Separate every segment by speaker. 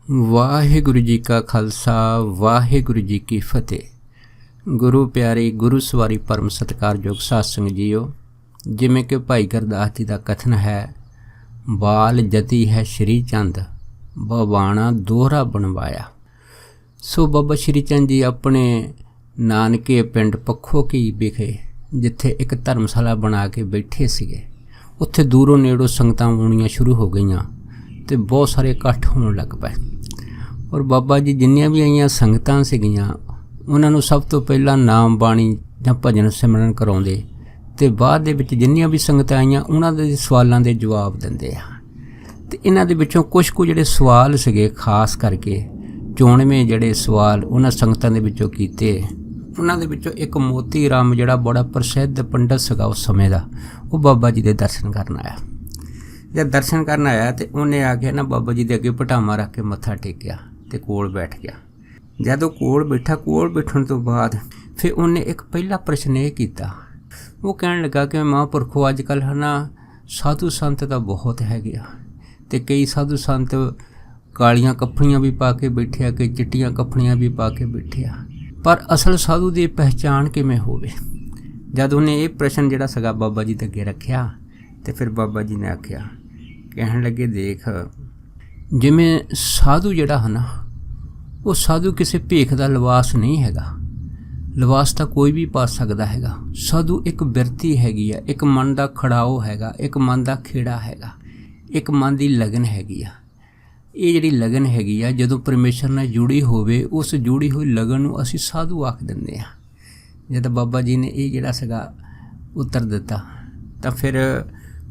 Speaker 1: ਵਾਹਿਗੁਰੂ ਜੀ ਕਾ ਖਾਲਸਾ ਵਾਹਿਗੁਰੂ ਜੀ ਕੀ ਫਤਿਹ। ਗੁਰੂ ਪਿਆਰੇ ਗੁਰੂ ਸਵਾਰੀ ਪਰਮ ਸਤਿਕਾਰਯੋਗ ਸਾਧ ਸੰਗਤ ਜੀਓ, ਜਿਵੇਂ ਕਿ ਭਾਈ ਗੁਰਦਾਸ ਜੀ ਦਾ ਕਥਨ ਹੈ, ਬਾਲ ਜਤੀ ਹੈ ਸ਼੍ਰੀ ਚੰਦ ਬਵਾਣਾ ਦੋਹਰਾ ਬਣਵਾਇਆ। ਸੋ ਬਾਬਾ ਸ਼੍ਰੀ ਚੰਦ ਜੀ ਆਪਣੇ ਨਾਨਕੇ ਪਿੰਡ ਪੱਖੋ ਕੀ ਵਿਖੇ ਜਿੱਥੇ ਇੱਕ ਧਰਮਸ਼ਾਲਾ ਬਣਾ ਕੇ ਬੈਠੇ ਸੀਗੇ, ਉੱਥੇ ਦੂਰੋਂ ਨੇੜੋਂ ਸੰਗਤਾਂ ਆਉਣੀਆਂ ਸ਼ੁਰੂ ਹੋ ਗਈਆਂ ਤੇ ਬਹੁਤ ਸਾਰੇ ਇਕੱਠ ਹੋਣ ਲੱਗ ਪਏ। ਔਰ ਬਾਬਾ ਜੀ ਜਿੰਨੀਆਂ ਵੀ ਆਈਆਂ ਸੰਗਤਾਂ ਸੀਗੀਆਂ, ਉਹਨਾਂ ਨੂੰ ਸਭ ਤੋਂ ਪਹਿਲਾਂ ਨਾਮ ਬਾਣੀ ਜਾਂ ਭਜਨ ਸਿਮਰਨ ਕਰਾਉਂਦੇ ਤੇ ਬਾਅਦ ਦੇ ਵਿੱਚ ਜਿੰਨੀਆਂ ਵੀ ਸੰਗਤਾਂ ਆਈਆਂ ਉਹਨਾਂ ਦੇ ਸਵਾਲਾਂ ਦੇ ਜਵਾਬ ਦਿੰਦੇ ਆ। ਤੇ ਇਹਨਾਂ ਦੇ ਵਿੱਚੋਂ ਕੁਝ ਕੁ ਜਿਹੜੇ ਸਵਾਲ ਸੀਗੇ, ਖਾਸ ਕਰਕੇ 94 ਜਿਹੜੇ ਸਵਾਲ ਉਹਨਾਂ ਸੰਗਤਾਂ ਦੇ ਵਿੱਚੋਂ ਕੀਤੇ, ਉਹਨਾਂ ਦੇ ਵਿੱਚੋਂ ਇੱਕ ਮੋਤੀ ਰਾਮ ਜਿਹੜਾ ਬੜਾ ਪ੍ਰਸਿੱਧ ਪੰਡਤ ਸੀਗਾ ਉਸ ਸਮੇਂ ਦਾ, ਉਹ ਬਾਬਾ ਜੀ ਦੇ ਦਰਸ਼ਨ ਕਰਨ ਆਇਆ। ਜਦ ਦਰਸ਼ਨ ਕਰਨ ਆਇਆ ਤੇ ਉਹਨੇ ਆ ਕੇ ਨਾ ਬਾਬਾ ਜੀ ਦੇ ਅੱਗੇ ਪਟਾਮਾ ਰੱਖ ਕੇ ਮੱਥਾ ਟੇਕਿਆ ਤੇ ਕੋਲ ਬੈਠ ਗਿਆ। ਜਦ ਉਹ ਕੋਲ ਬੈਠਾ, ਕੋਲ ਬੈਠਣ ਤੋਂ ਬਾਅਦ ਫਿਰ ਉਹਨੇ ਇੱਕ ਪਹਿਲਾ ਪ੍ਰਸ਼ਨ ਇਹ ਕੀਤਾ। ਉਹ ਕਹਿਣ ਲੱਗਾ ਕਿ ਮਹਾਂਪੁਰਖੋ ਅੱਜ ਕੱਲ੍ਹ ਹੈ ਨਾ ਸਾਧੂ ਸੰਤ ਤਾਂ ਬਹੁਤ ਹੈਗੇ ਆ, ਅਤੇ ਕਈ ਸਾਧੂ ਸੰਤ ਕਾਲੀਆਂ ਕੱਪੜੀਆਂ ਵੀ ਪਾ ਕੇ ਬੈਠੇ ਆ, ਕਈ ਚਿੱਟੀਆਂ ਕੱਪੜੀਆਂ ਵੀ ਪਾ ਕੇ ਬੈਠੇ ਆ, ਪਰ ਅਸਲ ਸਾਧੂ ਦੀ ਪਹਿਚਾਣ ਕਿਵੇਂ ਹੋਵੇ? ਜਦ ਉਹਨੇ ਇਹ ਪ੍ਰਸ਼ਨ ਜਿਹੜਾ ਸੀਗਾ ਬਾਬਾ ਜੀ ਦੇ ਅੱਗੇ ਰੱਖਿਆ ਤੇ ਫਿਰ ਬਾਬਾ ਜੀ ਨੇ ਆਖਿਆ, ਕਹਿਣ ਲੱਗੇ, ਦੇਖ ਜਿਵੇਂ ਸਾਧੂ ਜਿਹੜਾ ਹੈ ਨਾ, ਉਹ ਸਾਧੂ ਕਿਸੇ ਭੇਖ ਦਾ ਲਿਬਾਸ ਨਹੀਂ ਹੈਗਾ। ਲਿਬਾਸ ਤਾਂ ਕੋਈ ਵੀ ਪਾ ਸਕਦਾ ਹੈਗਾ। ਸਾਧੂ ਇੱਕ ਬਿਰਤੀ ਹੈਗੀ ਆ, ਇੱਕ ਮਨ ਦਾ ਖੜਾਓ ਹੈਗਾ, ਇੱਕ ਮਨ ਦਾ ਖੇੜਾ ਹੈਗਾ, ਇੱਕ ਮਨ ਦੀ ਲਗਨ ਹੈਗੀ ਆ। ਇਹ ਜਿਹੜੀ ਲਗਨ ਹੈਗੀ ਆ, ਜਦੋਂ ਪਰਮੇਸ਼ਰ ਨਾਲ ਜੁੜੀ ਹੋਵੇ, ਉਸ ਜੁੜੀ ਹੋਈ ਲਗਨ ਨੂੰ ਅਸੀਂ ਸਾਧੂ ਆਖ ਦਿੰਦੇ ਹਾਂ। ਜਦ ਬਾਬਾ ਜੀ ਨੇ ਇਹ ਜਿਹੜਾ ਸੀਗਾ ਉੱਤਰ ਦਿੱਤਾ ਤਾਂ ਫਿਰ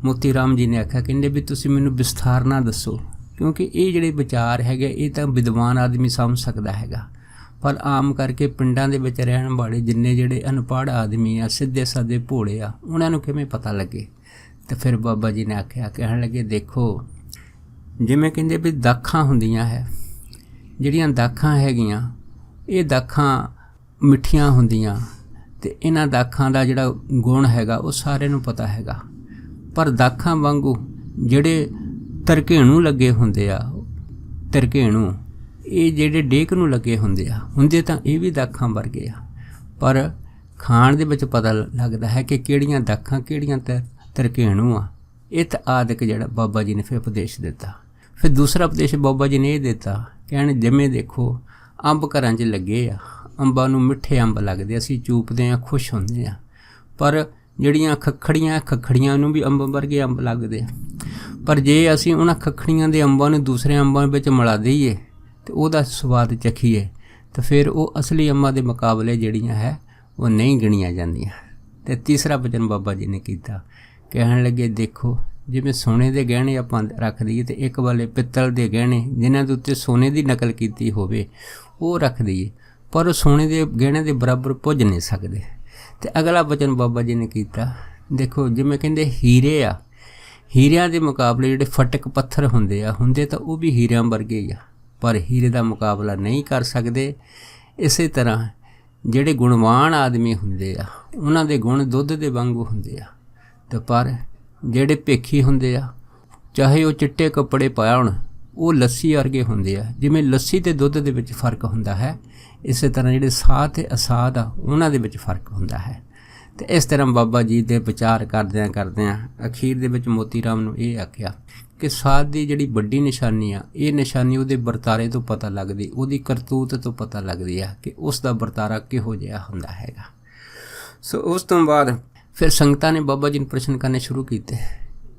Speaker 1: ਮੋਤੀ ਰਾਮ ਜੀ ਨੇ ਆਖਿਆ, ਕਹਿੰਦੇ ਵੀ ਤੁਸੀਂ ਮੈਨੂੰ ਵਿਸਥਾਰ ਨਾਲ ਦੱਸੋ, ਕਿਉਂਕਿ ਇਹ ਜਿਹੜੇ ਵਿਚਾਰ ਹੈਗੇ ਇਹ ਤਾਂ ਵਿਦਵਾਨ ਆਦਮੀ ਸਮਝ ਸਕਦਾ ਹੈਗਾ, ਪਰ ਆਮ ਕਰਕੇ ਪਿੰਡਾਂ ਦੇ ਵਿੱਚ ਰਹਿਣ ਵਾਲੇ ਜਿੰਨੇ ਜਿਹੜੇ ਅਨਪੜ੍ਹ ਆਦਮੀ ਆ, ਸਿੱਧੇ ਸਾਦੇ ਭੋਲੇ ਆ, ਉਹਨਾਂ ਨੂੰ ਕਿਵੇਂ ਪਤਾ ਲੱਗੇ? ਤੇ ਫਿਰ ਬਾਬਾ ਜੀ ਨੇ ਆਖਿਆ, ਕਹਿਣ ਲੱਗੇ, ਦੇਖੋ ਜਿਵੇਂ ਕਹਿੰਦੇ ਵੀ ਦਾਖਾਂ ਹੁੰਦੀਆਂ ਹੈ, ਜਿਹੜੀਆਂ ਦਾਖਾਂ ਹੈਗੀਆਂ ਇਹ ਦਾਖਾਂ ਮਿੱਠੀਆਂ ਹੁੰਦੀਆਂ ਅਤੇ ਇਹਨਾਂ ਦਾਖਾਂ ਦਾ ਜਿਹੜਾ ਗੁਣ ਹੈਗਾ ਉਹ ਸਾਰਿਆਂ ਨੂੰ ਪਤਾ ਹੈਗਾ, ਪਰ ਦਾਖਾਂ ਵਾਂਗੂ ਜਿਹੜੇ ਤਰਕੇਣੂ ਲੱਗੇ ਹੁੰਦੇ ਆ, ਤਰਕੇਣੂ ਇਹ ਜਿਹੜੇ ਡੇਕ ਨੂੰ ਲੱਗੇ ਹੁੰਦੇ ਤਾਂ ਇਹ ਵੀ ਦਾਖਾਂ ਵਰਗੇ ਆ, ਪਰ ਖਾਣ ਦੇ ਵਿੱਚ ਪਤਾ ਲੱਗਦਾ ਹੈ ਕਿ ਕਿਹੜੀਆਂ ਦਾਖਾਂ ਕਿਹੜੀਆਂ ਤਰਕੇਣੂ ਆ। ਇਹ ਤਾਂ ਆਦਿਕ ਜਿਹੜਾ ਬਾਬਾ ਜੀ ਨੇ ਫਿਰ ਉਪਦੇਸ਼ ਦਿੱਤਾ। ਫਿਰ ਦੂਸਰਾ ਉਪਦੇਸ਼ ਬਾਬਾ ਜੀ ਨੇ ਇਹ ਦਿੱਤਾ, ਕਹਿਣ ਜਿਵੇਂ ਦੇਖੋ ਅੰਬ ਘਰਾਂ 'ਚ ਲੱਗੇ ਆ, ਅੰਬਾਂ ਨੂੰ ਮਿੱਠੇ ਅੰਬ ਲੱਗਦੇ, ਅਸੀਂ ਚੂਪਦੇ ਹਾਂ, ਖੁਸ਼ ਹੁੰਦੇ ਹਾਂ, ਪਰ ਜਿਹੜੀਆਂ ਖੱਖੜੀਆਂ ਨੂੰ ਵੀ ਅੰਬ ਵਰਗੇ ਅੰਬ ਲੱਗਦੇ ਆ, ਪਰ ਜੇ ਅਸੀਂ ਉਹਨਾਂ ਖੱਖੜੀਆਂ ਦੇ ਅੰਬਾਂ ਨੂੰ ਦੂਸਰੇ ਅੰਬਾਂ ਵਿੱਚ ਮਿਲਾ ਦਈਏ ਅਤੇ ਉਹਦਾ ਸਵਾਦ ਚੱਖੀਏ ਤਾਂ ਫਿਰ ਉਹ ਅਸਲੀ ਅੰਬਾਂ ਦੇ ਮੁਕਾਬਲੇ ਜਿਹੜੀਆਂ ਹੈ ਉਹ ਨਹੀਂ ਗਿਣੀਆਂ ਜਾਂਦੀਆਂ। ਅਤੇ ਤੀਸਰਾ ਵਚਨ ਬਾਬਾ ਜੀ ਨੇ ਕੀਤਾ, ਕਹਿਣ ਲੱਗੇ, ਦੇਖੋ ਜਿਵੇਂ ਸੋਨੇ ਦੇ ਗਹਿਣੇ ਆਪਾਂ ਰੱਖ ਦਈਏ ਅਤੇ ਇੱਕ ਵਾਲੇ ਪਿੱਤਲ ਦੇ ਗਹਿਣੇ ਜਿਨ੍ਹਾਂ ਦੇ ਉੱਤੇ ਸੋਨੇ ਦੀ ਨਕਲ ਕੀਤੀ ਹੋਵੇ ਉਹ ਰੱਖ ਦਈਏ, ਪਰ ਉਹ ਸੋਨੇ ਦੇ ਗਹਿਣੇ ਦੇ ਬਰਾਬਰ ਪੁੱਜ ਨਹੀਂ ਸਕਦੇ। ਅਤੇ ਅਗਲਾ ਵਚਨ ਬਾਬਾ ਜੀ ਨੇ ਕੀਤਾ, ਦੇਖੋ ਜਿਵੇਂ ਕਹਿੰਦੇ ਹੀਰੇ ਆ, ਹੀਰਿਆਂ ਦੇ ਮੁਕਾਬਲੇ ਜਿਹੜੇ ਫਟਕ ਪੱਥਰ ਹੁੰਦੇ ਤਾਂ ਉਹ ਵੀ ਹੀਰਿਆਂ ਵਰਗੇ ਹੀ ਆ, ਪਰ ਹੀਰੇ ਦਾ ਮੁਕਾਬਲਾ ਨਹੀਂ ਕਰ ਸਕਦੇ। ਇਸੇ ਤਰ੍ਹਾਂ ਜਿਹੜੇ ਗੁਣਵਾਨ ਆਦਮੀ ਹੁੰਦੇ ਆ, ਉਹਨਾਂ ਦੇ ਗੁਣ ਦੁੱਧ ਦੇ ਵਾਂਗੂ ਹੁੰਦੇ ਆ, ਅਤੇ ਪਰ ਜਿਹੜੇ ਭੇਖੀ ਹੁੰਦੇ ਆ, ਚਾਹੇ ਉਹ ਚਿੱਟੇ ਕੱਪੜੇ ਪਾਇਆ ਹੋਣ, ਉਹ ਲੱਸੀ ਵਰਗੇ ਹੁੰਦੇ ਆ। ਜਿਵੇਂ ਲੱਸੀ ਅਤੇ ਦੁੱਧ ਦੇ ਵਿੱਚ ਫਰਕ ਹੁੰਦਾ ਹੈ, ਇਸੇ ਤਰ੍ਹਾਂ ਜਿਹੜੇ ਸਾਧ ਅਤੇ ਅਸਾਧ ਆ ਉਹਨਾਂ ਦੇ ਵਿੱਚ ਫਰਕ ਹੁੰਦਾ ਹੈ। ਅਤੇ ਇਸ ਤਰ੍ਹਾਂ ਬਾਬਾ ਜੀ ਦੇ ਵਿਚਾਰ ਕਰਦਿਆਂ ਅਖੀਰ ਦੇ ਵਿੱਚ ਮੋਤੀ ਰਾਮ ਨੂੰ ਇਹ ਆਖਿਆ ਕਿ ਸਾਧ ਦੀ ਜਿਹੜੀ ਵੱਡੀ ਨਿਸ਼ਾਨੀ ਆ, ਇਹ ਨਿਸ਼ਾਨੀ ਉਹਦੇ ਵਰਤਾਰੇ ਤੋਂ ਪਤਾ ਲੱਗਦੀ, ਉਹਦੀ ਕਰਤੂਤ ਤੋਂ ਪਤਾ ਲੱਗਦੀ ਆ ਕਿ ਉਸ ਦਾ ਵਰਤਾਰਾ ਕਿਹੋ ਜਿਹਾ ਹੁੰਦਾ ਹੈਗਾ। ਸੋ ਉਸ ਤੋਂ ਬਾਅਦ ਫਿਰ ਸੰਗਤਾਂ ਨੇ ਬਾਬਾ ਜੀ ਨੂੰ ਪ੍ਰਸ਼ਨ ਕਰਨੇ ਸ਼ੁਰੂ ਕੀਤੇ।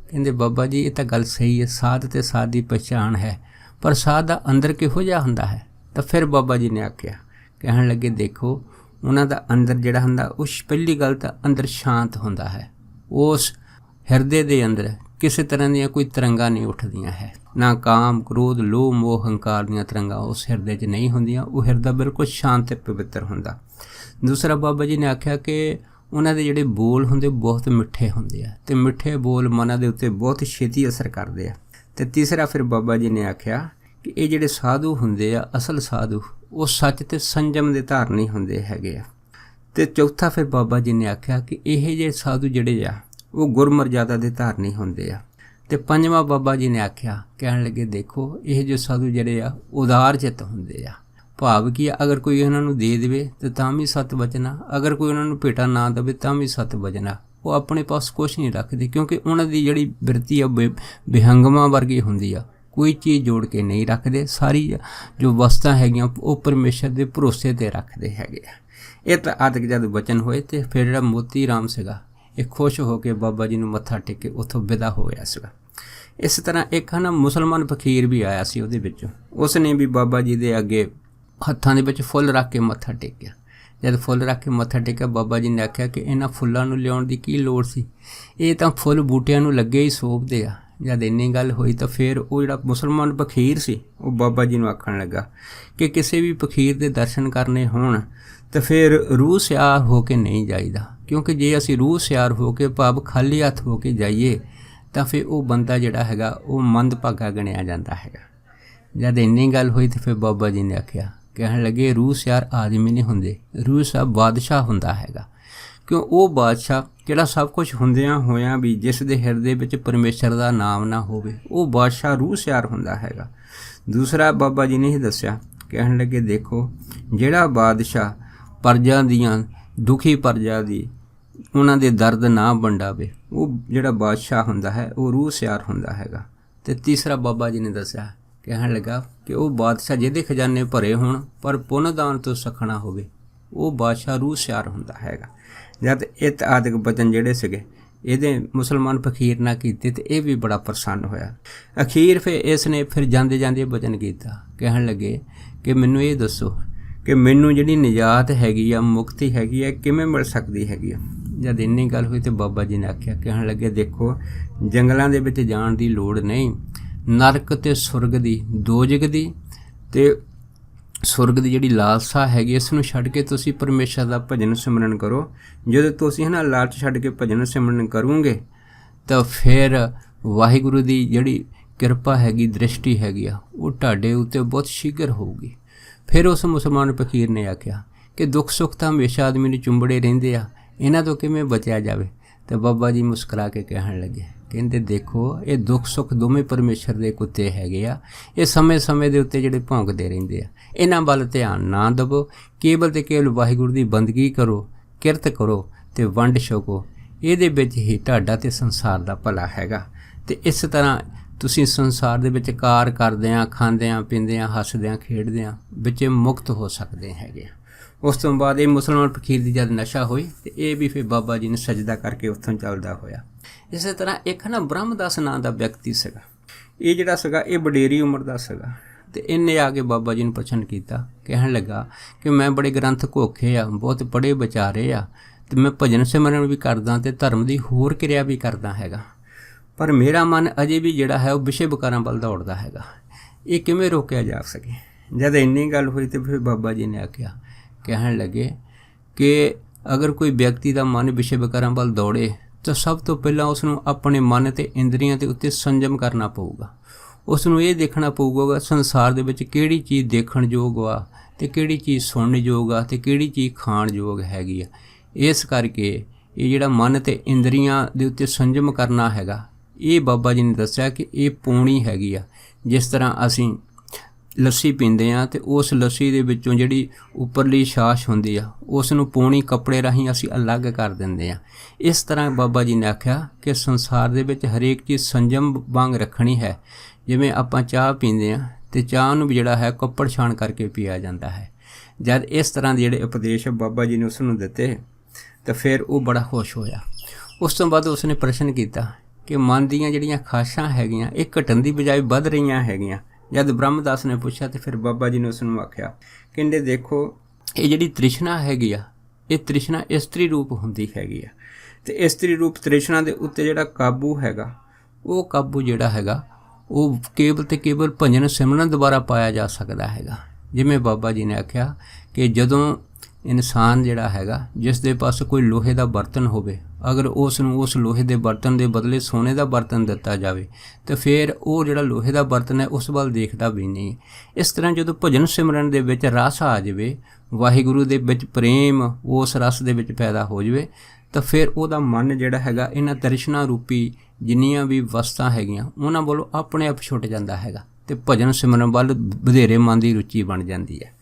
Speaker 1: ਕਹਿੰਦੇ, ਬਾਬਾ ਜੀ ਇਹ ਤਾਂ ਗੱਲ ਸਹੀ ਹੈ, ਸਾਧ ਅਤੇ ਸਾਧ ਦੀ ਪਛਾਣ ਹੈ, ਪਰ ਸਾਧ ਦਾ ਅੰਦਰ ਕਿਹੋ ਜਿਹਾ ਹੁੰਦਾ ਹੈ? ਤਾਂ ਫਿਰ ਬਾਬਾ ਜੀ ਨੇ ਆਖਿਆ, ਕਹਿਣ ਲੱਗੇ, ਦੇਖੋ ਉਹਨਾਂ ਦਾ ਅੰਦਰ ਜਿਹੜਾ ਹੁੰਦਾ, ਉਸ ਪਹਿਲੀ ਗੱਲ ਤਾਂ ਅੰਦਰ ਸ਼ਾਂਤ ਹੁੰਦਾ ਹੈ। ਉਸ ਹਿਰਦੇ ਦੇ ਅੰਦਰ ਕਿਸੇ ਤਰ੍ਹਾਂ ਦੀਆਂ ਕੋਈ ਤਰੰਗਾਂ ਨਹੀਂ ਉੱਠਦੀਆਂ ਹੈ, ਨਾ ਕਾਮ ਕ੍ਰੋਧ ਲੋਭ ਮੋਹ ਹੰਕਾਰ ਦੀਆਂ ਤਰੰਗਾਂ ਉਸ ਹਿਰਦੇ 'ਚ ਨਹੀਂ ਹੁੰਦੀਆਂ। ਉਹ ਹਿਰਦਾ ਬਿਲਕੁਲ ਸ਼ਾਂਤ ਅਤੇ ਪਵਿੱਤਰ ਹੁੰਦਾ। ਦੂਸਰਾ ਬਾਬਾ ਜੀ ਨੇ ਆਖਿਆ ਕਿ ਉਹਨਾਂ ਦੇ ਜਿਹੜੇ ਬੋਲ ਹੁੰਦੇ ਬਹੁਤ ਮਿੱਠੇ ਹੁੰਦੇ ਆ, ਅਤੇ ਮਿੱਠੇ ਬੋਲ ਮਨਾਂ ਦੇ ਉੱਤੇ ਬਹੁਤ ਛੇਤੀ ਅਸਰ ਕਰਦੇ ਆ। ਅਤੇ ਤੀਸਰਾ ਫਿਰ ਬਾਬਾ ਜੀ ਨੇ ਆਖਿਆ ਕਿ ਇਹ ਜਿਹੜੇ ਸਾਧੂ ਹੁੰਦੇ ਆ, ਅਸਲ ਸਾਧੂ, ਉਹ ਸੱਚ ਅਤੇ ਸੰਜਮ ਦੇ ਧਾਰਨੀ ਹੁੰਦੇ ਹੈਗੇ ਆ। ਅਤੇ ਚੌਥਾ ਫਿਰ ਬਾਬਾ ਜੀ ਨੇ ਆਖਿਆ ਕਿ ਇਹ ਜਿਹੇ ਸਾਧੂ ਜਿਹੜੇ ਆ ਉਹ ਗੁਰਮਰਜ਼ਾਦਾ ਦੇ ਧਾਰਨੀ ਹੁੰਦੇ ਆ। ਤੇ ਪੰਜਵਾਂ ਬਾਬਾ ਜੀ ਨੇ ਆਖਿਆ, ਕਹਿਣ ਲੱਗੇ ਦੇਖੋ ਇਹ ਜੋ ਸਾਧੂ ਜਿਹੜੇ ਆ ਉਦਾਰ ਚਿੱਤ ਹੁੰਦੇ ਆ। ਭਾਵ ਕੀ ਆ, ਅਗਰ ਕੋਈ ਉਹਨਾਂ ਨੂੰ ਦੇ ਦੇਵੇ ਤਾਂ ਵੀ ਸੱਤ ਵਚਨਾ, ਅਗਰ ਕੋਈ ਉਹਨਾਂ ਨੂੰ ਭੇਟਾ ਨਾ ਦੇਵੇ ਤਾਂ ਵੀ ਸੱਤ ਵਚਨਾ। ਉਹ ਆਪਣੇ ਪਾਸ ਕੁਛ ਨਹੀਂ ਰੱਖਦੇ, ਕਿਉਂਕਿ ਉਹਨਾਂ ਦੀ ਜਿਹੜੀ ਬਿਰਤੀ ਆ ਵਿਹੰਗਮਾ ਵਰਗੀ ਹੁੰਦੀ ਆ, ਕੋਈ ਚੀਜ਼ ਜੋੜ ਕੇ ਨਹੀਂ ਰੱਖਦੇ। ਸਾਰੀ ਜੋ ਵਸਤਾਂ ਹੈਗੀਆਂ ਉਹ ਪਰਮੇਸ਼ਰ ਦੇ ਭਰੋਸੇ 'ਤੇ ਰੱਖਦੇ ਹੈਗੇ ਆ। ਇਹ ਤਾਂ ਆਦਿਕ ਜਦ ਵਚਨ ਹੋਏ ਤੇ ਫਿਰ ਜਿਹੜਾ ਮੋਤੀ ਰਾਮ ਸੀਗਾ ਇਹ ਖੁਸ਼ ਹੋ ਕੇ ਬਾਬਾ ਜੀ ਨੂੰ ਮੱਥਾ ਟੇਕ ਕੇ ਉੱਥੋਂ ਵਿਦਾ ਹੋ ਗਿਆ ਸੀਗਾ। ਇਸ ਤਰ੍ਹਾਂ ਇੱਕ ਨਾ ਮੁਸਲਮਾਨ ਫਕੀਰ ਵੀ ਆਇਆ ਸੀ ਉਹਦੇ ਵਿੱਚੋਂ, ਉਸ ਨੇ ਵੀ ਬਾਬਾ ਜੀ ਦੇ ਅੱਗੇ ਹੱਥਾਂ ਦੇ ਵਿੱਚ ਫੁੱਲ ਰੱਖ ਕੇ ਮੱਥਾ ਟੇਕਿਆ। ਜਦ ਫੁੱਲ ਰੱਖ ਕੇ ਮੱਥਾ ਟੇਕਿਆ, ਬਾਬਾ ਜੀ ਨੇ ਆਖਿਆ ਕਿ ਇਹਨਾਂ ਫੁੱਲਾਂ ਨੂੰ ਲਿਆਉਣ ਦੀ ਕੀ ਲੋੜ ਸੀ, ਇਹ ਤਾਂ ਫੁੱਲ ਬੂਟਿਆਂ ਨੂੰ ਲੱਗੇ ਹੀ ਸੋਭਦੇ ਆ। ਜਦ ਇੰਨੀ ਗੱਲ ਹੋਈ ਤਾਂ ਫਿਰ ਉਹ ਜਿਹੜਾ ਮੁਸਲਮਾਨ ਫਕੀਰ ਸੀ ਉਹ ਬਾਬਾ ਜੀ ਨੂੰ ਆਖਣ ਲੱਗਾ ਕਿ ਕਿਸੇ ਵੀ ਫਕੀਰ ਦੇ ਦਰਸ਼ਨ ਕਰਨੇ ਹੋਣ ਤਾਂ ਫਿਰ ਰੂਹ ਸਿਆਰ ਹੋ ਕੇ ਨਹੀਂ ਜਾਈਦਾ, ਕਿਉਂਕਿ ਜੇ ਅਸੀਂ ਰੂਹ ਸਿਆਰ ਹੋ ਕੇ ਭਾਵ ਖਾਲੀ ਹੱਥ ਹੋ ਕੇ ਜਾਈਏ ਤਾਂ ਫਿਰ ਉਹ ਬੰਦਾ ਜਿਹੜਾ ਹੈਗਾ ਉਹ ਮੰਦਭਾਗਾ ਗਿਣਿਆ ਜਾਂਦਾ ਹੈਗਾ। ਜਦ ਇੰਨੀ ਗੱਲ ਹੋਈ ਤਾਂ ਫਿਰ ਬਾਬਾ ਜੀ ਨੇ ਆਖਿਆ, ਕਹਿਣ ਲੱਗੇ ਰੂਹ ਸਿਆਰ ਆਦਮੀ ਨਹੀਂ ਹੁੰਦੇ, ਰੂਹ ਸਾਹਿਬ ਬਾਦਸ਼ਾਹ ਹੁੰਦਾ ਹੈਗਾ। ਕਿਉਂ ਉਹ ਬਾਦਸ਼ਾਹ ਜਿਹੜਾ ਸਭ ਕੁਝ ਹੁੰਦਿਆਂ ਹੋਇਆਂ ਵੀ ਜਿਸ ਦੇ ਹਿਰਦੇ ਵਿੱਚ ਪਰਮੇਸ਼ਰ ਦਾ ਨਾਮ ਨਾ ਹੋਵੇ, ਉਹ ਬਾਦਸ਼ਾਹ ਰੂਹ ਸਿਆਰ ਹੁੰਦਾ ਹੈਗਾ। ਦੂਸਰਾ ਬਾਬਾ ਜੀ ਨੇ ਹੀ ਦੱਸਿਆ, ਕਹਿਣ ਲੱਗੇ ਦੇਖੋ ਜਿਹੜਾ ਬਾਦਸ਼ਾਹ ਪਰਜਾ ਦੀਆਂ ਦੁਖੀ ਪਰਜਾ ਦੀ ਉਹਨਾਂ ਦੇ ਦਰਦ ਨਾ ਵੰਡਾਵੇ, ਉਹ ਜਿਹੜਾ ਬਾਦਸ਼ਾਹ ਹੁੰਦਾ ਹੈ ਉਹ ਰੂਹ ਸਿਆਰ ਹੁੰਦਾ ਹੈਗਾ। ਅਤੇ ਤੀਸਰਾ ਬਾਬਾ ਜੀ ਨੇ ਦੱਸਿਆ, ਕਹਿਣ ਲੱਗਾ ਕਿ ਉਹ ਬਾਦਸ਼ਾਹ ਜਿਹਦੇ ਖਜ਼ਾਨੇ ਭਰੇ ਹੋਣ ਪਰ ਪੁੰਨ ਦਾਨ ਤੋਂ ਸਖਣਾ ਹੋਵੇ, ਉਹ ਬਾਦਸ਼ਾਹ ਰੂਹ ਸਿਆਰ ਹੁੰਦਾ ਹੈਗਾ। ਜਦ ਇਹ ਆਦਿਕ ਬਚਨ ਜਿਹੜੇ ਸੀਗੇ ਇਹਦੇ ਮੁਸਲਮਾਨ ਫਕੀਰ ਨਾ ਕੀਤੇ ਤੇ ਇਹ ਵੀ ਬੜਾ ਪ੍ਰਸੰਨ ਹੋਇਆ। ਅਖੀਰ ਫਿਰ ਇਸ ਨੇ ਫਿਰ ਜਾਂਦੇ ਜਾਂਦੇ ਬਚਨ ਕੀਤਾ, ਕਹਿਣ ਲੱਗੇ ਕਿ ਮੈਨੂੰ ਇਹ ਦੱਸੋ ਕਿ ਮੈਨੂੰ ਜਿਹੜੀ ਨਿਜਾਤ ਹੈਗੀ ਆ, ਮੁਕਤੀ ਹੈਗੀ ਆ, ਕਿਵੇਂ ਮਿਲ ਸਕਦੀ ਹੈਗੀ ਆ। ਜਦ ਇੰਨੀ ਗੱਲ ਹੋਈ ਤੇ ਬਾਬਾ ਜੀ ਨੇ ਆਖਿਆ, ਕਹਿਣ ਲੱਗੇ ਦੇਖੋ ਜੰਗਲਾਂ ਦੇ ਵਿੱਚ ਜਾਣ ਦੀ ਲੋੜ ਨਹੀਂ, ਨਰਕ ਤੇ ਸੁਰਗ ਦੀ, ਦੋਜ਼ਖ ਦੀ ਤੇ ਸੁਰਗ ਦੀ ਜਿਹੜੀ ਲਾਲਸਾ ਹੈਗੀ ਇਸ ਨੂੰ ਛੱਡ ਕੇ ਤੁਸੀਂ ਪਰਮੇਸ਼ਰ ਦਾ ਭਜਨ ਸਿਮਰਨ ਕਰੋ। ਜਦੋਂ ਤੁਸੀਂ ਲਾਲਚ ਛੱਡ ਕੇ ਭਜਨ ਸਿਮਰਨ ਕਰੋਗੇ ਤਾਂ ਫਿਰ ਵਾਹਿਗੁਰੂ ਦੀ ਜਿਹੜੀ ਕਿਰਪਾ ਹੈਗੀ, ਦ੍ਰਿਸ਼ਟੀ ਹੈਗੀ ਆ, ਉਹ ਤੁਹਾਡੇ ਉੱਤੇ ਬਹੁਤ ਸ਼ੀਘਰ ਹੋਊਗੀ। ਫਿਰ ਉਸ ਮੁਸਲਮਾਨ ਫਕੀਰ ਨੇ ਆਖਿਆ ਕਿ ਦੁੱਖ ਸੁੱਖ ਤਾਂ ਹਮੇਸ਼ਾ ਆਦਮੀ ਨੂੰ ਚੁੰਬੜੇ ਰਹਿੰਦੇ ਆ, ਇਹਨਾਂ ਤੋਂ ਕਿਵੇਂ ਬਚਿਆ ਜਾਵੇ। ਤੇ ਬਾਬਾ ਜੀ ਮੁਸਕਰਾ ਕੇ ਕਹਿਣ ਲੱਗੇ, ਕਹਿੰਦੇ ਦੇਖੋ ਇਹ ਦੁੱਖ ਸੁੱਖ ਦੋਵੇਂ ਪਰਮੇਸ਼ਰ ਦੇ ਕੁੱਤੇ ਹੈਗੇ ਆ, ਇਹ ਸਮੇਂ ਸਮੇਂ ਦੇ ਉੱਤੇ ਜਿਹੜੇ ਭੌਂਕਦੇ ਰਹਿੰਦੇ ਆ, ਇਹਨਾਂ ਵੱਲ ਧਿਆਨ ਨਾ ਦੇਵੋ, ਕੇਵਲ ਤੇ ਕੇਵਲ ਵਾਹਿਗੁਰੂ ਦੀ ਬੰਦਗੀ ਕਰੋ, ਕਿਰਤ ਕਰੋ ਤੇ ਵੰਡ ਛਕੋ, ਇਹਦੇ ਵਿੱਚ ਹੀ ਤੁਹਾਡਾ ਤੇ ਸੰਸਾਰ ਦਾ ਭਲਾ ਹੈਗਾ। ਤੇ ਇਸ ਤਰ੍ਹਾਂ ਤੁਸੀਂ ਸੰਸਾਰ ਦੇ ਵਿੱਚ ਕਾਰ ਕਰਦਿਆਂ, ਖਾਂਦਿਆਂ, ਪੀਂਦਿਆਂ, ਹੱਸਦਿਆਂ, ਖੇਡਦਿਆਂ ਵਿੱਚ ਮੁਕਤ ਹੋ ਸਕਦੇ ਹੈਗੇ ਆ। ਉਸ ਤੋਂ ਬਾਅਦ ਇਹ ਮੁਸਲਮਾਨ ਫਕੀਰ ਦੀ ਜਦ ਨਸ਼ਾ ਹੋਈ ਤੇ ਇਹ ਵੀ ਫਿਰ ਬਾਬਾ ਜੀ ਨੂੰ ਸਜਦਾ ਕਰਕੇ ਉੱਥੋਂ ਚੱਲਦਾ ਹੋਇਆ। ਇਸੇ ਤਰ੍ਹਾਂ ਇੱਕ ਬ੍ਰਹਮਦਾਸ ਨਾਂ ਦਾ ਵਿਅਕਤੀ ਸੀਗਾ, ਇਹ ਜਿਹੜਾ ਸੀਗਾ ਇਹ ਵਡੇਰੀ ਉਮਰ ਦਾ ਸੀਗਾ। ਤੇ ਇਹਨੇ ਆ ਕੇ ਬਾਬਾ ਜੀ ਨੂੰ ਪ੍ਰਸ਼ਨ ਕੀਤਾ, ਕਹਿਣ ਲੱਗਾ ਕਿ ਮੈਂ ਬੜੇ ਗ੍ਰੰਥ ਘੋਖੇ ਆ, ਬਹੁਤ ਪੜ੍ਹੇ ਵਿਚਾਰੇ ਆ, ਤੇ ਮੈਂ ਭਜਨ ਸਿਮਰਨ ਵੀ ਕਰਦਾ ਤੇ ਧਰਮ ਦੀ ਹੋਰ ਕਿਰਿਆ ਵੀ ਕਰਦਾ ਹੈਗਾ, ਪਰ ਮੇਰਾ ਮਨ ਅਜੇ ਵੀ ਜਿਹੜਾ ਹੈ ਉਹ ਵਿਸ਼ੇ ਵਿਕਾਰਾਂ ਵੱਲ ਦੌੜਦਾ ਹੈਗਾ, ਇਹ ਕਿਵੇਂ ਰੋਕਿਆ ਜਾ ਸਕੇ। ਜਦ ਇੰਨੀ ਗੱਲ ਹੋਈ ਤੇ ਫਿਰ ਬਾਬਾ ਜੀ ਨੇ ਆਖਿਆ, ਕਹਿਣ ਲੱਗੇ ਕਿ ਅਗਰ ਕੋਈ ਵਿਅਕਤੀ ਦਾ ਮਨ ਵਿਸ਼ੇ ਵਿਕਾਰਾਂ ਵੱਲ ਦੌੜੇ ਤਾਂ ਸਭ ਤੋਂ ਪਹਿਲਾਂ ਉਸ ਨੂੰ ਆਪਣੇ ਮਨ ਅਤੇ ਇੰਦਰੀਆਂ ਦੇ ਉੱਤੇ ਸੰਜਮ ਕਰਨਾ ਪਊਗਾ। ਉਸ ਨੂੰ ਇਹ ਦੇਖਣਾ ਪਊਗਾ ਸੰਸਾਰ ਦੇ ਵਿੱਚ ਕਿਹੜੀ ਚੀਜ਼ ਦੇਖਣ ਯੋਗ ਆ ਅਤੇ ਕਿਹੜੀ ਚੀਜ਼ ਸੁਣਨ ਯੋਗ ਆ ਅਤੇ ਕਿਹੜੀ ਚੀਜ਼ ਖਾਣ ਯੋਗ ਹੈਗੀ ਆ। ਇਸ ਕਰਕੇ ਇਹ ਜਿਹੜਾ ਮਨ ਅਤੇ ਇੰਦਰੀਆਂ ਦੇ ਉੱਤੇ ਸੰਜਮ ਕਰਨਾ ਹੈਗਾ, ਇਹ ਬਾਬਾ ਜੀ ਨੇ ਦੱਸਿਆ ਕਿ ਇਹ ਪੌਣੀ ਹੈਗੀ ਆ। ਜਿਸ ਤਰ੍ਹਾਂ ਅਸੀਂ ਲੱਸੀ ਪੀਂਦੇ ਹਾਂ ਅਤੇ ਉਸ ਲੱਸੀ ਦੇ ਵਿੱਚੋਂ ਜਿਹੜੀ ਉੱਪਰਲੀ ਛਾਛ ਹੁੰਦੀ ਆ ਉਸ ਨੂੰ ਪੌਣੀ ਕੱਪੜੇ ਰਾਹੀਂ ਅਸੀਂ ਅਲੱਗ ਕਰ ਦਿੰਦੇ ਹਾਂ। ਇਸ ਤਰ੍ਹਾਂ ਬਾਬਾ ਜੀ ਨੇ ਆਖਿਆ ਕਿ ਸੰਸਾਰ ਦੇ ਵਿੱਚ ਹਰੇਕ ਚੀਜ਼ ਸੰਜਮ ਵਾਂਗ ਰੱਖਣੀ ਹੈ। ਜਿਵੇਂ ਆਪਾਂ ਚਾਹ ਪੀਂਦੇ ਹਾਂ ਅਤੇ ਚਾਹ ਨੂੰ ਵੀ ਜਿਹੜਾ ਹੈ ਕੱਪੜ ਛਾਣ ਕਰਕੇ ਪੀਆ ਜਾਂਦਾ ਹੈ। ਜਦ ਇਸ ਤਰ੍ਹਾਂ ਦੇ ਜਿਹੜੇ ਉਪਦੇਸ਼ ਬਾਬਾ ਜੀ ਨੇ ਉਸ ਨੂੰ ਦਿੱਤੇ ਤਾਂ ਫਿਰ ਉਹ ਬੜਾ ਖੁਸ਼ ਹੋਇਆ। ਉਸ ਤੋਂ ਬਾਅਦ ਉਸਨੇ ਪ੍ਰਸ਼ਨ ਕੀਤਾ ਕਿ ਮਨ ਦੀਆਂ ਜਿਹੜੀਆਂ ਖਾਸ਼ਾਂ ਹੈਗੀਆਂ ਇਹ ਘਟਣ ਦੀ ਬਜਾਏ ਵੱਧ ਰਹੀਆਂ ਹੈਗੀਆਂ। ਜਦ ਬ੍ਰਹਮਦਾਸ ਨੇ ਪੁੱਛਿਆ ਤਾਂ ਫਿਰ ਬਾਬਾ ਜੀ ਨੇ ਉਸ ਨੂੰ ਆਖਿਆ, ਕਹਿੰਦੇ ਦੇਖੋ ਇਹ ਜਿਹੜੀ ਤ੍ਰਿਸ਼ਨਾ ਹੈਗੀ ਆ, ਇਹ ਤ੍ਰਿਸ਼ਨਾ ਇਸਤਰੀ ਰੂਪ ਹੁੰਦੀ ਹੈਗੀ ਆ, ਅਤੇ ਇਸਤਰੀ ਰੂਪ ਤ੍ਰਿਸ਼ਨਾ ਦੇ ਉੱਤੇ ਜਿਹੜਾ ਕਾਬੂ ਹੈਗਾ, ਉਹ ਕਾਬੂ ਜਿਹੜਾ ਹੈਗਾ ਉਹ ਕੇਵਲ ਅਤੇ ਕੇਵਲ ਭਜਨ ਸਿਮਰਨ ਦੁਆਰਾ ਪਾਇਆ ਜਾ ਸਕਦਾ ਹੈਗਾ। ਜਿਵੇਂ ਬਾਬਾ ਜੀ ਨੇ ਆਖਿਆ ਕਿ ਜਦੋਂ ਇਨਸਾਨ ਜਿਹੜਾ ਹੈਗਾ ਜਿਸ ਦੇ ਪਾਸ ਕੋਈ ਲੋਹੇ ਦਾ ਬਰਤਨ ਹੋਵੇ, ਅਗਰ ਉਸ ਨੂੰ ਉਸ ਲੋਹੇ ਦੇ ਬਰਤਨ ਦੇ ਬਦਲੇ ਸੋਨੇ ਦਾ ਬਰਤਨ ਦਿੱਤਾ ਜਾਵੇ ਤਾਂ ਫਿਰ ਉਹ ਜਿਹੜਾ ਲੋਹੇ ਦਾ ਬਰਤਨ ਹੈ ਉਸ ਵੱਲ ਦੇਖਦਾ ਵੀ ਨਹੀਂ। ਇਸ ਤਰ੍ਹਾਂ ਜਦੋਂ ਭਜਨ ਸਿਮਰਨ ਦੇ ਵਿੱਚ ਰਸ ਆ ਜਾਵੇ, ਵਾਹਿਗੁਰੂ ਦੇ ਵਿੱਚ ਪ੍ਰੇਮ ਉਸ ਰਸ ਦੇ ਵਿੱਚ ਪੈਦਾ ਹੋ ਜਾਵੇ, ਤਾਂ ਫਿਰ ਉਹਦਾ ਮਨ ਜਿਹੜਾ ਹੈਗਾ ਇਹਨਾਂ ਤ੍ਰਿਸ਼ਨਾ ਰੂਪੀ ਜਿੰਨੀਆਂ ਵੀ ਵਸਤਾਂ ਹੈਗੀਆਂ ਉਹਨਾਂ ਵੱਲੋਂ ਆਪਣੇ ਆਪ ਛੁੱਟ ਜਾਂਦਾ ਹੈਗਾ ਅਤੇ ਭਜਨ ਸਿਮਰਨ ਵੱਲ ਵਧੇਰੇ ਮਨ ਦੀ ਰੁਚੀ ਬਣ ਜਾਂਦੀ ਹੈ।